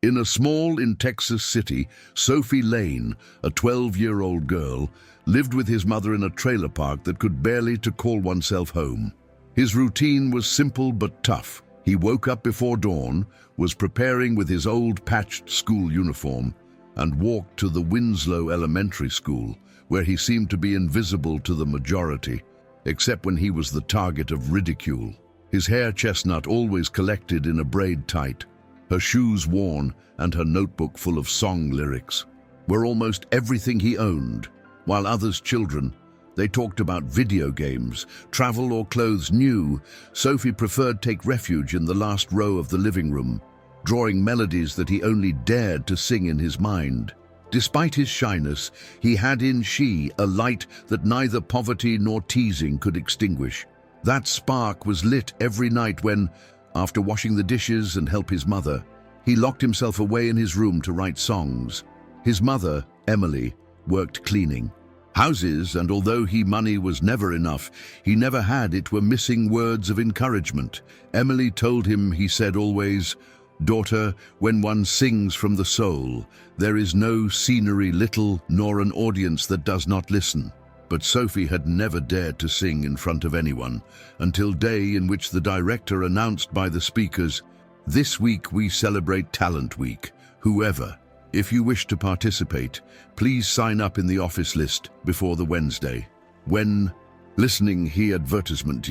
In a small in Texas city, Sophie Lane, a 12-year-old girl, lived with his mother in a trailer park that could barely to call oneself home. His routine was simple but tough. He woke up before dawn, was preparing with his old patched school uniform, and walked to the Winslow Elementary School, where he seemed to be invisible to the majority, except when he was the target of ridicule. His hair chestnut always collected in a braid tight, her shoes worn, and her notebook full of song lyrics, were almost everything he owned. While others' children, they talked about video games, travel or clothes new, Sophie preferred take refuge in the last row of the living room, drawing melodies that he only dared to sing in his mind. Despite his shyness, he had in she a light that neither poverty nor teasing could extinguish. That spark was lit every night when, after washing the dishes and help his mother, he locked himself away in his room to write songs. His mother, Emily, worked cleaning houses, and although money was never enough, he never had it were missing words of encouragement. Emily told him, he said always, "Daughter, when one sings from the soul, there is no scenery little nor an audience that does not listen." But Sophie had never dared to sing in front of anyone, until day in which the director announced by the speakers, "This week we celebrate Talent Week. Whoever, if you wish to participate, please sign up in the office list before the Wednesday." When listening he advertisement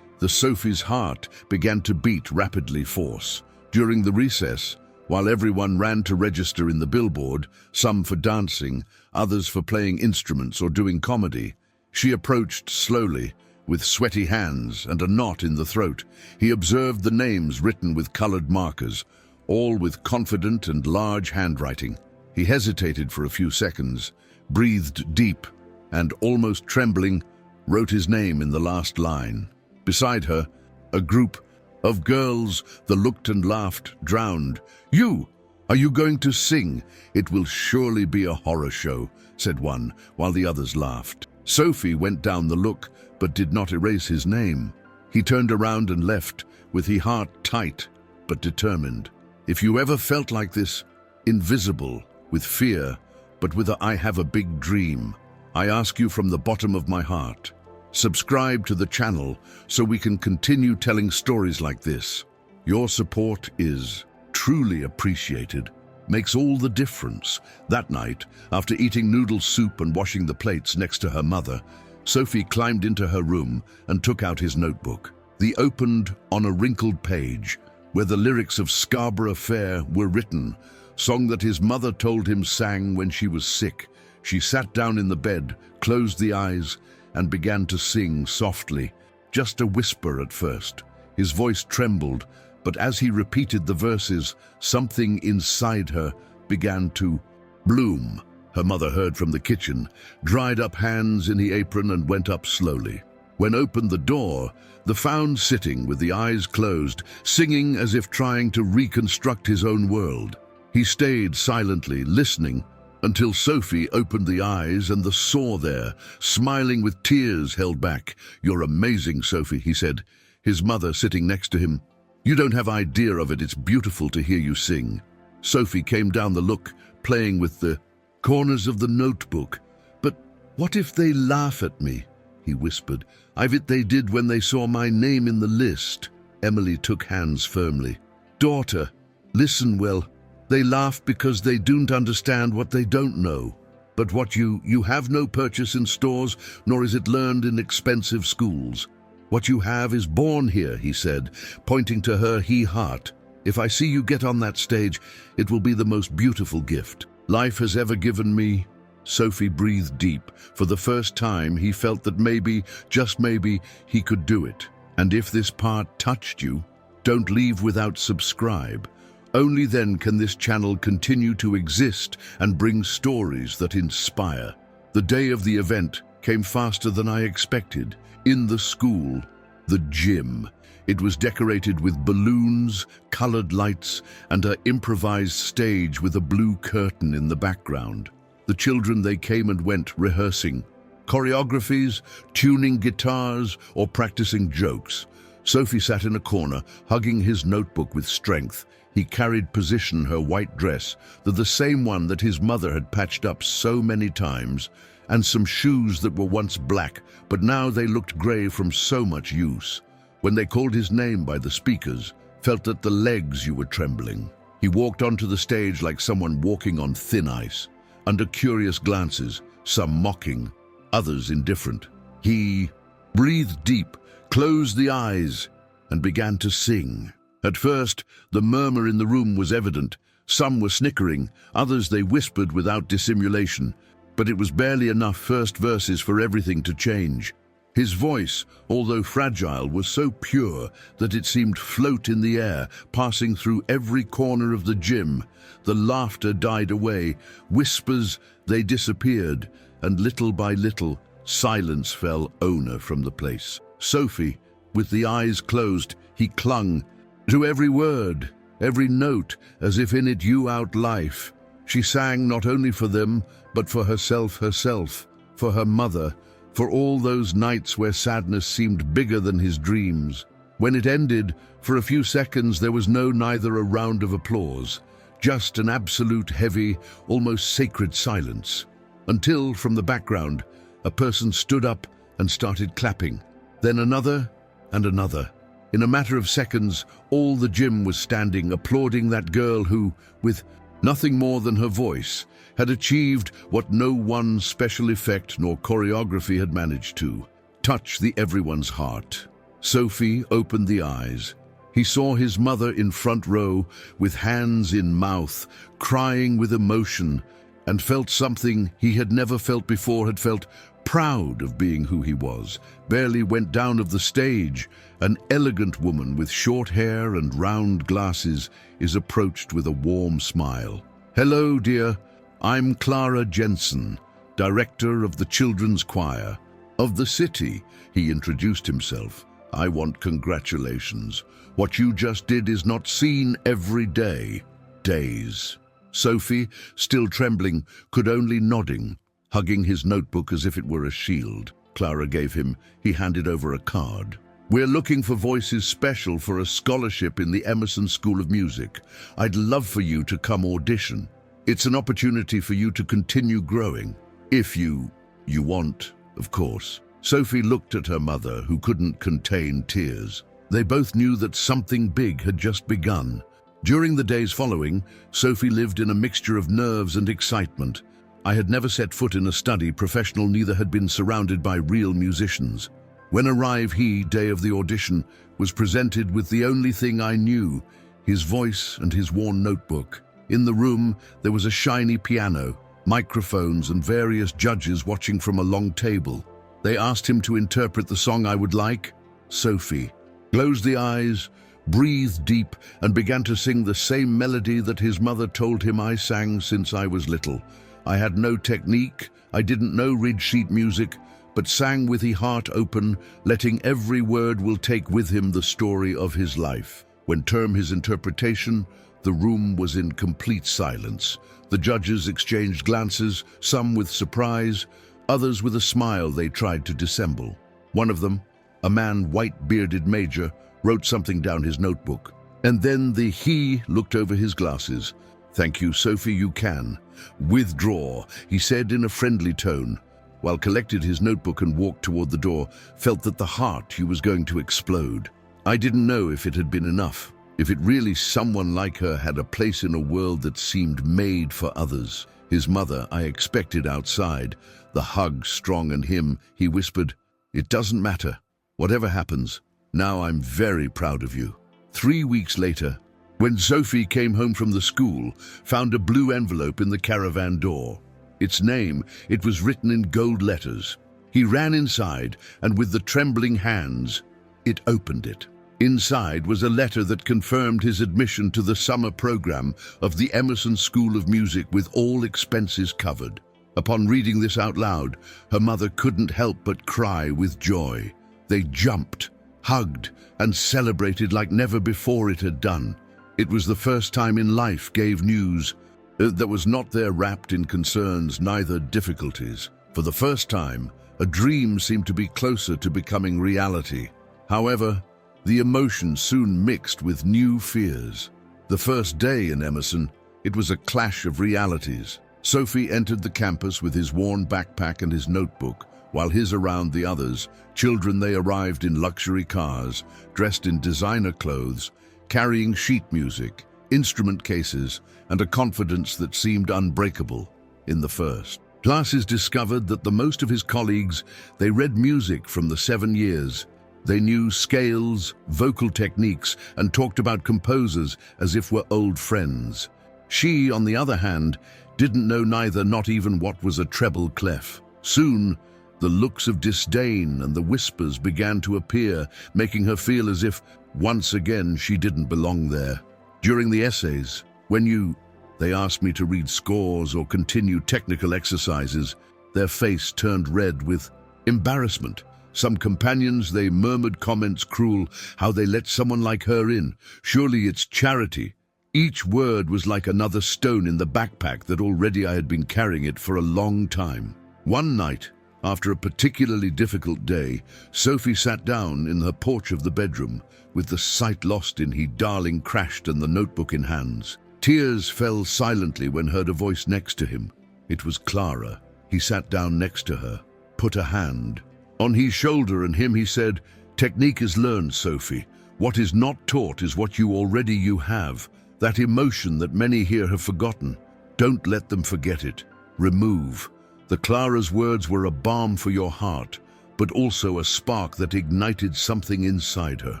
the Sophie's heart began to beat rapidly force. During the recess, while everyone ran to register in the billboard, some for dancing, others for playing instruments or doing comedy, she approached slowly, with sweaty hands and a knot in the throat. He observed the names written with colored markers, all with confident and large handwriting. He hesitated for a few seconds, breathed deep, and, almost trembling, wrote his name in the last line. Beside her, a group of girls that looked and laughed, drowned. "You! Are you going to sing? It will surely be a horror show," said one, while the others laughed. Sophie went down the look, but did not erase his name. He turned around and left, with his heart tight, but determined. If you ever felt like this, invisible, with fear, but with a "I have a big dream," I ask you from the bottom of my heart, subscribe to the channel so we can continue telling stories like this. Your support is truly appreciated, makes all the difference. That night, after eating noodle soup and washing the plates next to her mother, Sophie climbed into her room and took out his notebook. He opened on a wrinkled page where the lyrics of Scarborough Fair were written, song that his mother told him sang when she was sick. She sat down in the bed, closed the eyes, and began to sing softly, just a whisper at first. His voice trembled, but as he repeated the verses, something inside her began to bloom. Her mother heard from the kitchen, dried up hands in the apron and went up slowly. When opened the door, the found sitting with the eyes closed, singing as if trying to reconstruct his own world. He stayed silently, listening, until Sophie opened the eyes and saw there, smiling with tears held back. "You're amazing, Sophie," he said, his mother sitting next to him. "You don't have idea of it. It's beautiful to hear you sing." Sophie came down the look, playing with the corners of the notebook. "But what if they laugh at me?" he whispered. "I bet they did when they saw my name in the list." Emily took hands firmly. "Daughter, listen well. They laugh because they don't understand what they don't know. But what you have no purchase in stores, nor is it learned in expensive schools. What you have is born here," he said, pointing to her heart. "If I see you get on that stage, it will be the most beautiful gift life has ever given me." Sophie breathed deep. For the first time, he felt that maybe, just maybe, he could do it. And if this part touched you, don't leave without subscribe. Only then can this channel continue to exist and bring stories that inspire. The day of the event came faster than I expected. In the school, the gym. It was decorated with balloons, colored lights, and an improvised stage with a blue curtain in the background. The children, they came and went, rehearsing choreographies, tuning guitars, or practicing jokes. Sophie sat in a corner, hugging his notebook with strength, He carried position her white dress, the same one that his mother had patched up so many times, and some shoes that were once black, but now they looked grey from so much use. When they called his name by the speakers, felt that the legs you were trembling. He walked onto the stage like someone walking on thin ice, under curious glances, some mocking, others indifferent. He breathed deep, closed the eyes, and began to sing. At first, the murmur in the room was evident. Some were snickering, others they whispered without dissimulation, but it was barely enough first verses for everything to change. His voice, although fragile, was so pure that it seemed to float in the air, passing through every corner of the gym. The laughter died away, whispers, they disappeared, and little by little, silence fell owner from the place. Sophie, with the eyes closed, he clung to every word, every note, as if in it you out life. She sang not only for them, but for herself, for her mother, for all those nights where sadness seemed bigger than his dreams. When it ended, for a few seconds there was neither a round of applause, just an absolute heavy, almost sacred silence. Until, from the background, a person stood up and started clapping. Then another and another. In a matter of seconds, all the gym was standing, applauding that girl who, with nothing more than her voice, had achieved what no one special effect nor choreography had managed to, touch everyone's heart. Sophie opened the eyes. He saw his mother in front row, with hands in mouth, crying with emotion, and felt something he had never felt before, had felt proud of being who he was. Barely went down of the stage. An elegant woman with short hair and round glasses is approached with a warm smile. "Hello, dear. I'm Clara Jensen, director of the children's choir of the city." He introduced himself. "I want congratulations. What you just did is not seen every day." Days. Sophie, still trembling, could only nodding, hugging his notebook as if it were a shield. Clara gave him. He handed over a card. "We're looking for voices special for a scholarship in the Emerson School of Music. I'd love for you to come audition. It's an opportunity for you to continue growing. If you want, of course." Sophie looked at her mother, who couldn't contain tears. They both knew that something big had just begun. During the days following, Sophie lived in a mixture of nerves and excitement. I had never set foot in a study professional, neither had been surrounded by real musicians. When arrived he, day of the audition, was presented with the only thing I knew, his voice and his worn notebook. In the room, there was a shiny piano, microphones, and various judges watching from a long table. They asked him to interpret the song I would like. Sophie closed the eyes, breathed deep, and began to sing the same melody that his mother told him I sang since I was little. I had no technique, I didn't know read sheet music, but sang with the heart open, letting every word will take with him the story of his life. When term his interpretation, the room was in complete silence. The judges exchanged glances, some with surprise, others with a smile they tried to dissemble. One of them, a man white-bearded major, wrote something down his notebook. And then he looked over his glasses. "Thank you, Sophie, you can. Withdraw," he said in a friendly tone, while collected his notebook and walked toward the door, felt that the heart he was going to explode. I didn't know if it had been enough, if it really someone like her had a place in a world that seemed made for others. His mother I expected outside, the hug strong, and him, he whispered, "It doesn't matter. Whatever happens, now I'm very proud of you." 3 weeks later, when Sophie came home from the school, found a blue envelope in the caravan door. Its name, it was written in gold letters. He ran inside, and with the trembling hands, it opened it. Inside was a letter that confirmed his admission to the summer program of the Emerson School of Music with all expenses covered. Upon reading this out loud, her mother couldn't help but cry with joy. They jumped, hugged, and celebrated like never before it had done. It was the first time in life gave news that was not there wrapped in concerns, neither difficulties. For the first time, a dream seemed to be closer to becoming reality. However, the emotion soon mixed with new fears. The first day in Emerson, it was a clash of realities. Sophie entered the campus with his worn backpack and his notebook, while his around the others, children they arrived in luxury cars, dressed in designer clothes, carrying sheet music, instrument cases, and a confidence that seemed unbreakable in the first. Classes discovered that the most of his colleagues, they read music from the 7 years. They knew scales, vocal techniques, and talked about composers as if were old friends. She, on the other hand, didn't know neither, not even what was a treble clef. Soon, the looks of disdain and the whispers began to appear, making her feel as if, once again, she didn't belong there. During the essays, they asked me to read scores or continue technical exercises, their face turned red with embarrassment. Some companions, they murmured comments cruel, how they let someone like her in. Surely it's charity. Each word was like another stone in the backpack that already I had been carrying it for a long time. One night, after a particularly difficult day, Sophie sat down in her porch of the bedroom, with the sight lost in he darling crashed and the notebook in hands. Tears fell silently when heard a voice next to him. It was Clara. He sat down next to her, put a hand on his shoulder, and he said, "Technique is learned, Sophie. What is not taught is what you have. That emotion that many here have forgotten. Don't let them forget it. Remove." The Clara's words were a balm for your heart, but also a spark that ignited something inside her.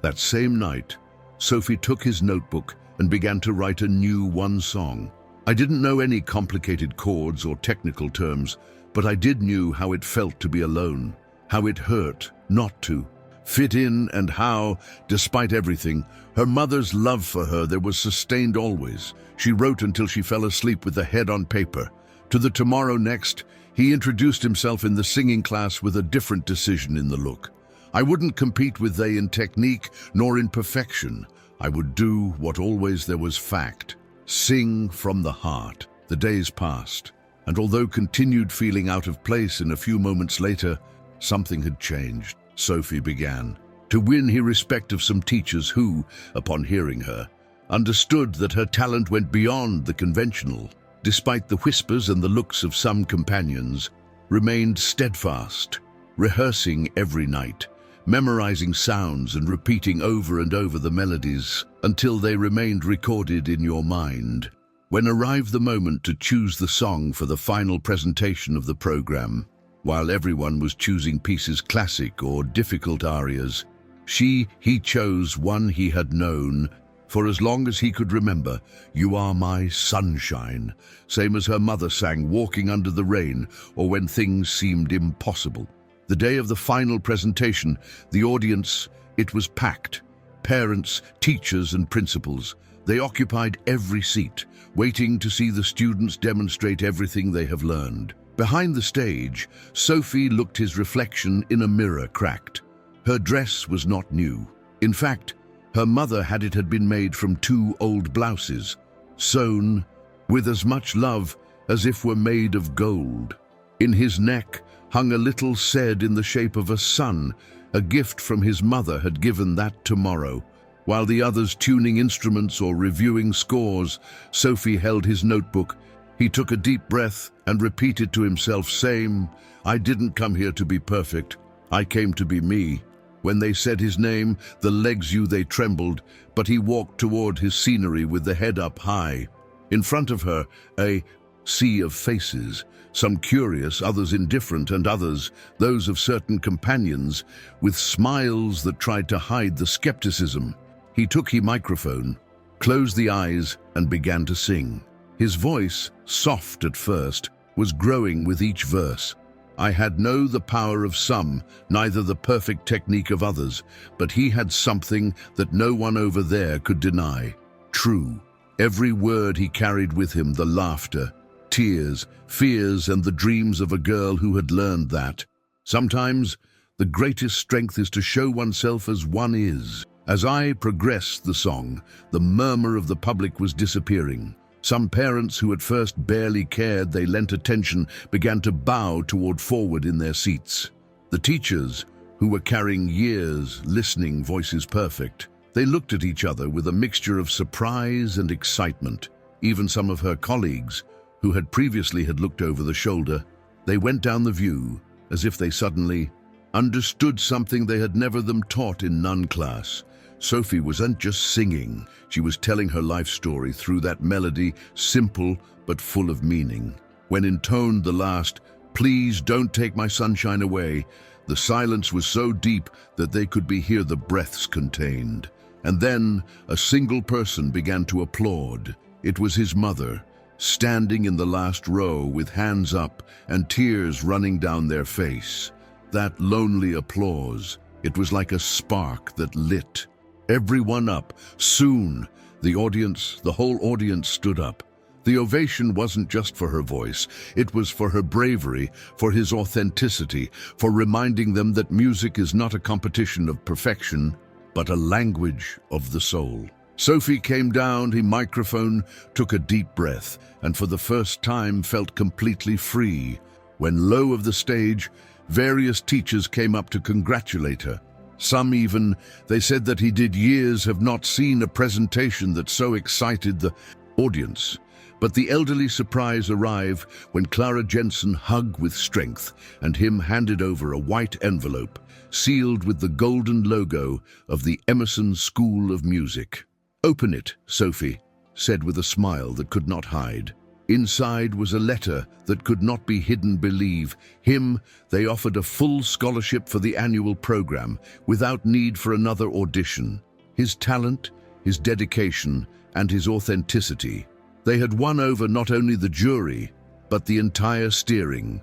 That same night, Sophie took his notebook and began to write a new one song. I didn't know any complicated chords or technical terms, but I did know how it felt to be alone, how it hurt not to fit in, and how, despite everything, her mother's love for her there was sustained always. She wrote until she fell asleep with the head on paper. To the tomorrow next, he introduced himself in the singing class with a different decision in the look. I wouldn't compete with they in technique nor in perfection. I would do what always there was fact. Sing from the heart. The days passed, and although continued feeling out of place in a few moments later, something had changed. Sophie began to win the respect of some teachers who, upon hearing her, understood that her talent went beyond the conventional. Despite the whispers and the looks of some companions, remained steadfast, rehearsing every night, memorizing sounds and repeating over and over the melodies until they remained recorded in your mind. When arrived the moment to choose the song for the final presentation of the program, while everyone was choosing pieces classic or difficult arias, he chose one he had known for as long as he could remember. "You Are My Sunshine," same as her mother sang Walking Under the Rain, or When Things Seemed Impossible. The day of the final presentation, the audience, it was packed. Parents, teachers, and principals. They occupied every seat, waiting to see the students demonstrate everything they have learned. Behind the stage, Sophie looked his reflection in a mirror cracked. Her dress was not new. In fact, her mother had been made from 2 old blouses, sewn with as much love as if were made of gold. In his neck hung a little sed in the shape of a sun, a gift from his mother had given that tomorrow. While the others tuning instruments or reviewing scores, Sophie held his notebook. He took a deep breath and repeated to himself, "Same, I didn't come here to be perfect. I came to be me." When they said his name, the legs they trembled, but he walked toward his scenery with the head up high. In front of her, a sea of faces, some curious, others indifferent, and others, those of certain companions, with smiles that tried to hide the skepticism. He took his microphone, closed the eyes, and began to sing. His voice, soft at first, was growing with each verse. "I had the power of some, neither the perfect technique of others, but he had something that no one over there could deny. True, every word he carried with him, the laughter, tears, fears, and the dreams of a girl who had learned that. Sometimes, the greatest strength is to show oneself as one is." As I progressed the song, the murmur of the public was disappearing. Some parents who at first barely cared they lent attention began to bow forward in their seats. The teachers, who were carrying years listening, voices perfect, They looked at each other with a mixture of surprise and excitement. Even some of her colleagues, who had previously looked over the shoulder, they went down the view as if they suddenly understood something they had never them taught in nun class. Sophie wasn't just singing, she was telling her life story through that melody, simple but full of meaning. When intoned the last, "Please don't take my sunshine away," the silence was so deep that they could hear the breaths contained. And then a single person began to applaud. It was his mother, standing in the last row with hands up and tears running down their face. That lonely applause, it was like a spark that lit everyone up. Soon, the whole audience stood up. The ovation wasn't just for her voice, it was for her bravery, for his authenticity, for reminding them that music is not a competition of perfection, but a language of the soul. Sophie came down, the microphone, took a deep breath, and for the first time felt completely free. When low of the stage, various teachers came up to congratulate her. Some even, they said that he did years have not seen a presentation that so excited the audience. But the elderly surprise arrived when Clara Jensen hugged with strength and him handed over a white envelope, sealed with the golden logo of the Emerson School of Music. "Open it," Sophie said with a smile that could not hide. Inside was a letter that could not be hidden. Believe him, they offered a full scholarship for the annual program without need for another audition. His talent, his dedication, and his authenticity. They had won over not only the jury, but the entire steering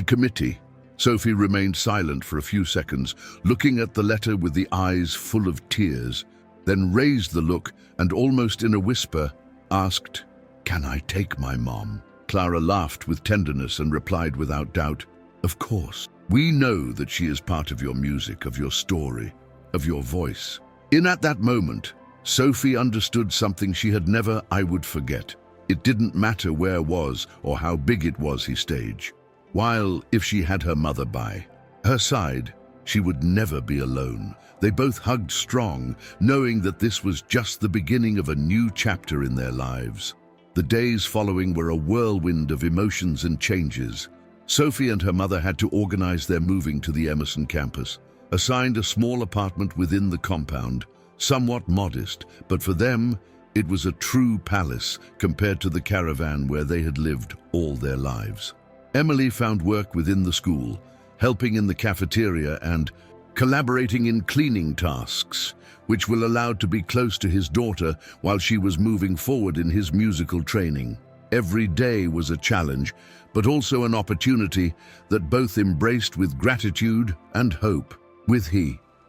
committee. Sophie remained silent for a few seconds, looking at the letter with the eyes full of tears, then raised the look and almost in a whisper asked, "Can I take my mom?" Clara laughed with tenderness and replied without doubt, "Of course. We know that she is part of your music, of your story, of your voice." At that moment, Sophie understood something she had never would forget. It didn't matter where was or how big it was his stage. While, if she had her mother by her side, she would never be alone. They both hugged strong, knowing that this was just the beginning of a new chapter in their lives. The days following were a whirlwind of emotions and changes. Sophie and her mother had to organize their moving to the Emerson campus, assigned a small apartment within the compound, somewhat modest, but for them, it was a true palace compared to the caravan where they had lived all their lives. Emily found work within the school, helping in the cafeteria and collaborating in cleaning tasks, which were allowed to be close to his daughter while she was moving forward in his musical training. Every day was a challenge, but also an opportunity that both embraced with gratitude and hope.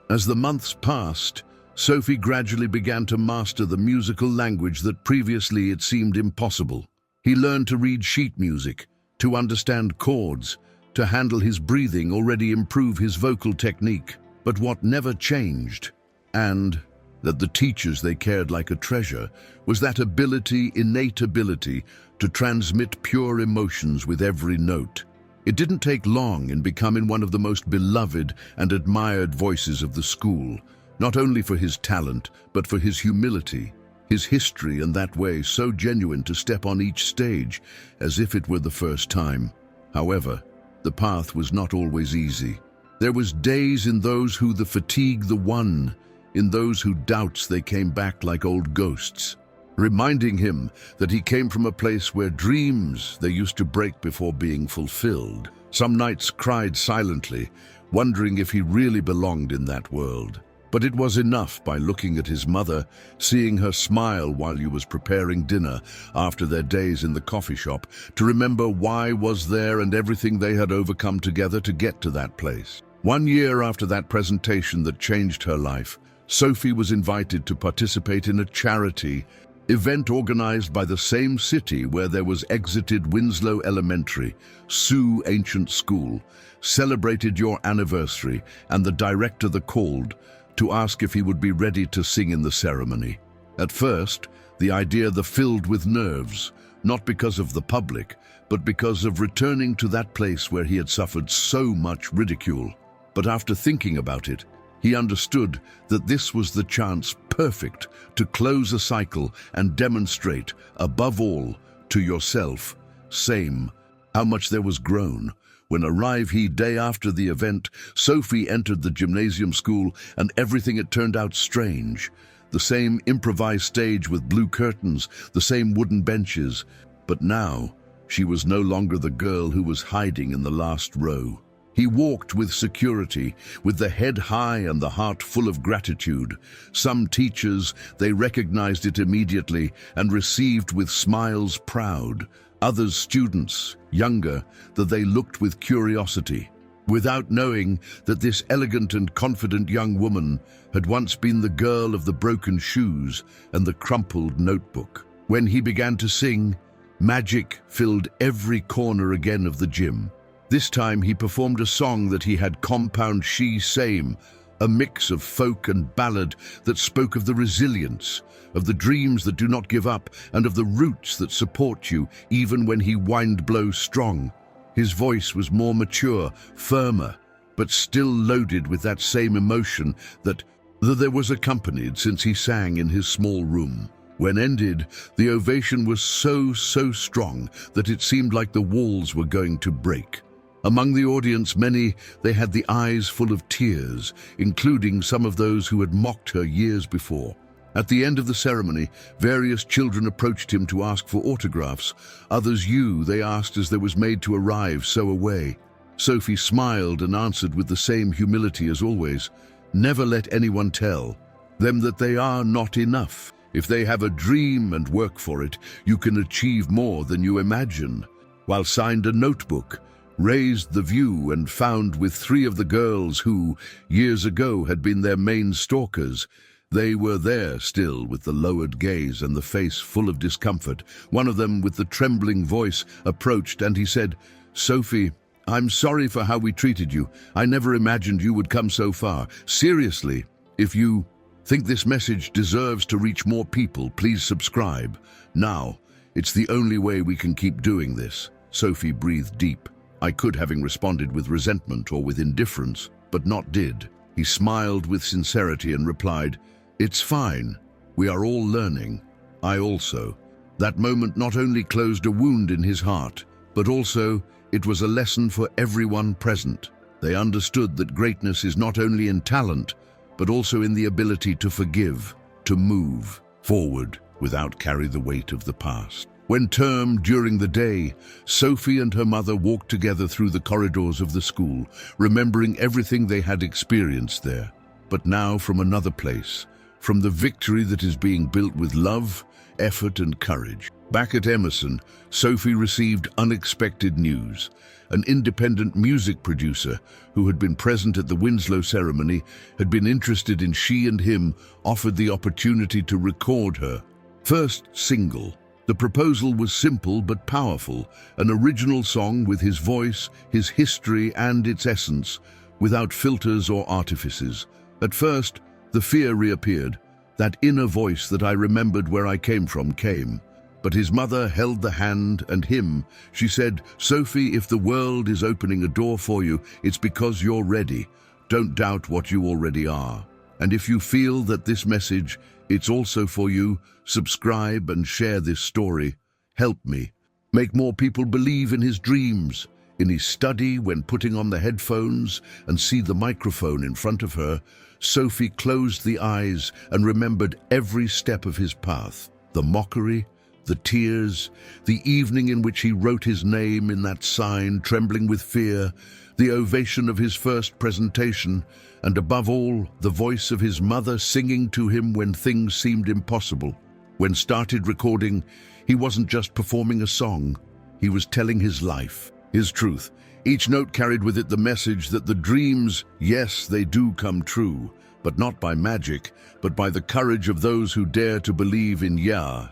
As the months passed, Sophie gradually began to master the musical language that previously it seemed impossible. He learned to read sheet music, to understand chords, to handle his breathing, already improve his vocal technique. But what never changed, and that the teachers they cared like a treasure, was that innate ability to transmit pure emotions with every note. It didn't take long in becoming one of the most beloved and admired voices of the school, not only for his talent, but for his humility, his history, and that way so genuine to step on each stage as if it were the first time. However, the path was not always easy. There was days in those who the fatigue the won, in those who doubts they came back like old ghosts, reminding him that he came from a place where dreams they used to break before being fulfilled. Some nights cried silently, wondering if he really belonged in that world. But it was enough by looking at his mother, seeing her smile while he was preparing dinner after their days in the coffee shop, to remember why was there and everything they had overcome together to get to that place. 1 year after that presentation that changed her life, Sophie was invited to participate in a charity event organized by the same city where there was exited Winslow Elementary, Sioux Ancient School, celebrated your anniversary, and the director called to ask if he would be ready to sing in the ceremony. At first, the idea filled with nerves, not because of the public, but because of returning to that place where he had suffered so much ridicule. But after thinking about it, he understood that this was the chance perfect to close a cycle and demonstrate, above all, to yourself, same, how much there was grown. When arrive he day after the event, Sophie entered the gymnasium school and everything it turned out strange. The same improvised stage with blue curtains, the same wooden benches. But now, she was no longer the girl who was hiding in the last row. He walked with security, with the head high and the heart full of gratitude. Some teachers, they recognized it immediately and received with smiles proud. Others students, younger, that they looked with curiosity, without knowing that this elegant and confident young woman had once been the girl of the broken shoes and the crumpled notebook. When he began to sing, magic filled every corner again of the gym. This time he performed a song that he had compound she same, a mix of folk and ballad that spoke of the resilience, of the dreams that do not give up, and of the roots that support you even when he wind blows strong. His voice was more mature, firmer, but still loaded with that same emotion that there was accompanied since he sang in his small room. When ended, the ovation was so strong that it seemed like the walls were going to break. Among the audience, many, they had the eyes full of tears, including some of those who had mocked her years before. At the end of the ceremony, various children approached him to ask for autographs. Others they asked as there was made to arrive so away. Sophie smiled and answered with the same humility as always, "Never let anyone tell them that they are not enough. If they have a dream and work for it, you can achieve more than you imagine." While signed a notebook, raised the view and found with 3 of the girls who, years ago, had been their main stalkers. They were there still with the lowered gaze and the face full of discomfort. One of them, with the trembling voice, approached and he said, "Sophie, I'm sorry for how we treated you. I never imagined you would come so far. Seriously, if you think this message deserves to reach more people, please subscribe. Now, it's the only way we can keep doing this." Sophie breathed deep. I could having responded with resentment or with indifference, but not did. He smiled with sincerity and replied, "It's fine. We are all learning. I also." That moment not only closed a wound in his heart, but also it was a lesson for everyone present. They understood that greatness is not only in talent, but also in the ability to forgive, to move forward without carry the weight of the past. When term during the day, Sophie and her mother walked together through the corridors of the school, remembering everything they had experienced there. But now from another place, from the victory that is being built with love, effort and courage. Back at Emerson, Sophie received unexpected news. An independent music producer who had been present at the Winslow ceremony had been interested in she and him, offered the opportunity to record her first single. The proposal was simple but powerful, an original song with his voice, his history and its essence, without filters or artifices. At first, the fear reappeared. That inner voice that I remembered where I came from came. But his mother held the hand and him. She said, "Sophie, if the world is opening a door for you, it's because you're ready. Don't doubt what you already are. And if you feel that this message, it's also for you, subscribe and share this story. Help me. Make more people believe in his dreams." In his study, when putting on the headphones and see the microphone in front of her, Sophie closed the eyes and remembered every step of his path. The mockery, the tears, the evening in which he wrote his name in that sign, trembling with fear, the ovation of his first presentation, and above all, the voice of his mother singing to him when things seemed impossible. When started recording, he wasn't just performing a song, he was telling his life, his truth. Each note carried with it the message that the dreams, yes, they do come true, but not by magic, but by the courage of those who dare to believe in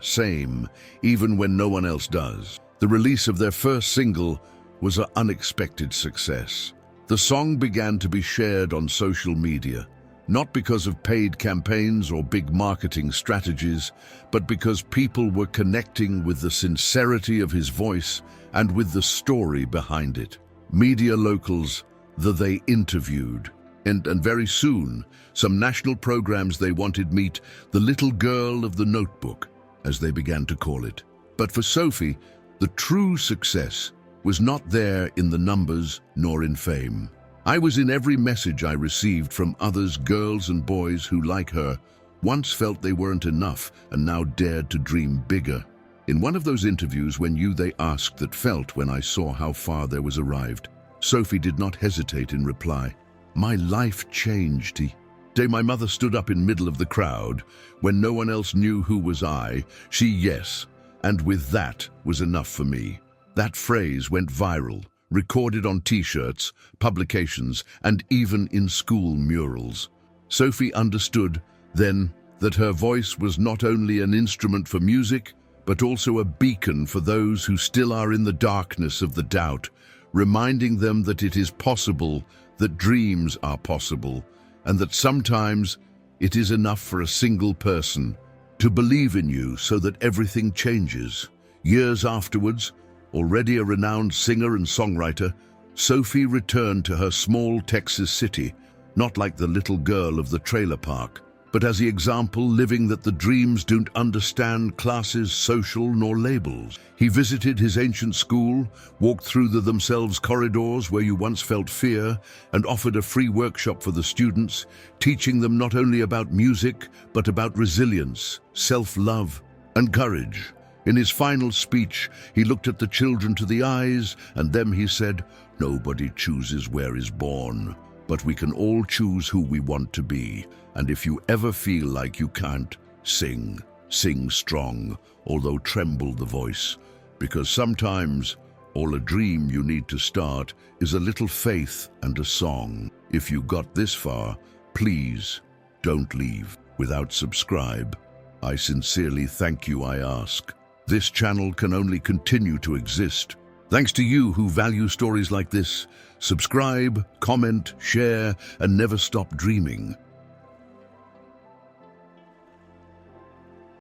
same, even when no one else does. The release of their first single was an unexpected success. The song began to be shared on social media, not because of paid campaigns or big marketing strategies, but because people were connecting with the sincerity of his voice and with the story behind it. Media locals that they interviewed And very soon, some national programs they wanted meet the little girl of the notebook, as they began to call it. But for Sophie, the true success was not there in the numbers nor in fame. I was in every message I received from others, girls and boys who, like her, once felt they weren't enough and now dared to dream bigger. In one of those interviews when they asked that felt when I saw how far there was arrived, Sophie did not hesitate in reply. My life changed. Day my mother stood up in middle of the crowd when no one else knew who was I. She yes, and with that was enough for me. That phrase went viral, recorded on t-shirts, publications, and even in school murals. Sophie understood then that her voice was not only an instrument for music, but also a beacon for those who still are in the darkness of the doubt, reminding them that it is possible, that dreams are possible, and that sometimes it is enough for a single person to believe in you so that everything changes. Years afterwards, already a renowned singer and songwriter, Sophie returned to her small Texas city, not like the little girl of the trailer park, but as the example living that the dreams don't understand classes, social, nor labels. He visited his ancient school, walked through the themselves corridors where you once felt fear, and offered a free workshop for the students, teaching them not only about music, but about resilience, self-love, and courage. In his final speech, he looked at the children to the eyes, and them he said, "Nobody chooses where is born, but we can all choose who we want to be. And if you ever feel like you can't, sing strong, although tremble the voice. Because sometimes, all a dream you need to start is a little faith and a song. If you got this far, please don't leave without subscribe. I sincerely thank you, I ask. This channel can only continue to exist thanks to you who value stories like this. Subscribe, comment, share, and never stop dreaming.